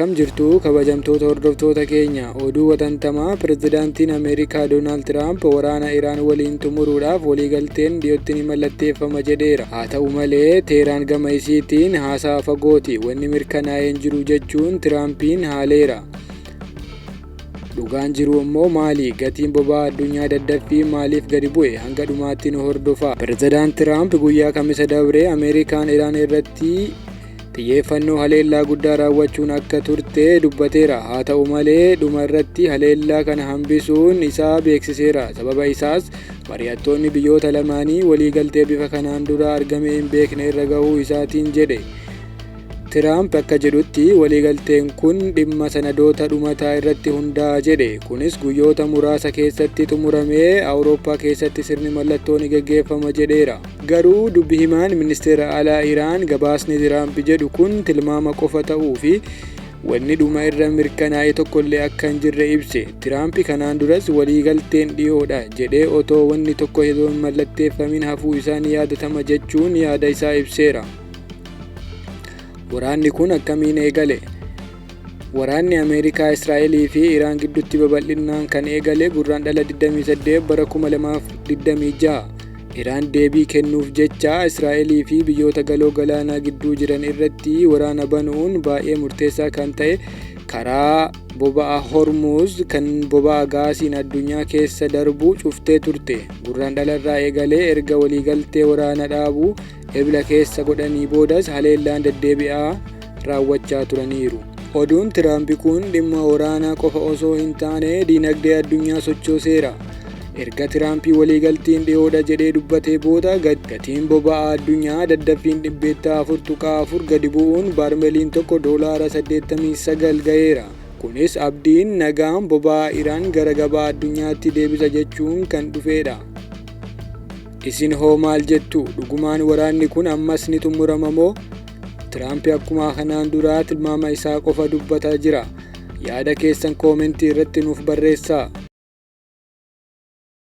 Akkam jirtu kabajamtoota hordoftoota keenya. Oduu watantamaa pirezidaantiin Ameerikaa Doonaald Tiraamp waraana Iraan waliin xumuruudhaaf waliigalteen dhiyootti ni mallatteeffama jedheera. Haa ta'u malee Teheraan gama isiitiin haasaa fagooti wanni mirkanaa'ee hin jiru jechuun Tiraampiin haaleera. Dhugaan jiru immoo maali? Gatiin boba'aa addunyaa daddaffii maaliif gadi bu'e? Hanga dhumaatti nu hordofaa. Pirezidaant Tiraamp guyyaa kamisa dabre Ameerikaan Iraan irratti xiyyeeffannoo haleellaa guddaa raawwachuun akka turte dubbateera. Haa ta'u malee dhuma irratti haleellaa kana hambisuun isaa beeksiseera. Sababa isaas mari'attoonni biyyoota lamaanii waliigaltee bifa kanaan dura argamee hin beekne irra gahuu isaatiin jedhe. Tiraamp akka jedhutti waliigalteen kun dhimma sanadoota dhumataa irratti hundaa'a jedhe. Kunis guyyoota muraasa keessatti xumuramee Awurooppaa keessatti sirni mallattoo ni gaggeeffama jedheera. Garuu dubbi himaan ministeera alaa Iraan gabaasni Tiraamp jedhu kun tilmaama qofa ta'uu fi wanni dhuma irra mirkanaa'e tokkollee akka hin jirre ibse. Tiraamp kanaan duras waliigalteen dhiyoodha jedhee otoo wanni tokko hin mallatteeffamin hafuu isaa ni yaadatama jechuun yaada isaa ibseera. Waraanni kun akkamiin eegale? Waraanni Ameerikaa, Israa'elii fi Iraan gidduutti babal'inaan kan eegale gurraandhala 28 bara 2026. Iraan deebii kennuuf jecha Israa'elii fi biyyoota galoo galaanaa gidduu jiran irratti waraana banuun baay'ee murteessaa kan ta'e karaa boba'aa Hormuz kan boba'aa gaasiin addunyaa keessa darbu cuftee turte. Gurraandhala irraa eegalee erga waliigaltee waraana dhaabuu ebla keessa godhanii boodas haleellaan deddeebi'aa raawwachaa turaniiru. Oduun Tiraamp kun dhimma waraanaa qofa osoo hin taane diinagdee addunyaa sochooseera. Erga Tiraamp waliigaltiin dhiyoodha jedhee dubbatee booda gatiin boba'aa addunyaa daddaffiin 4.4 gadi bu'uun baarmeliin tokko $89 ga'eera. Kunis abdiin nagaan boba'aa Iraan gara gabaa addunyaatti deebisa jechuun kan dhufedha. Isin hoo maal jettu? Dhugumaan waraanni kun ammas ni xumurama moo? Tiraamp akkuma kanaan duraa tilmaama isaa qofa dubbataa jira. Yaada keessan koomentii irratti nuuf barreessaa.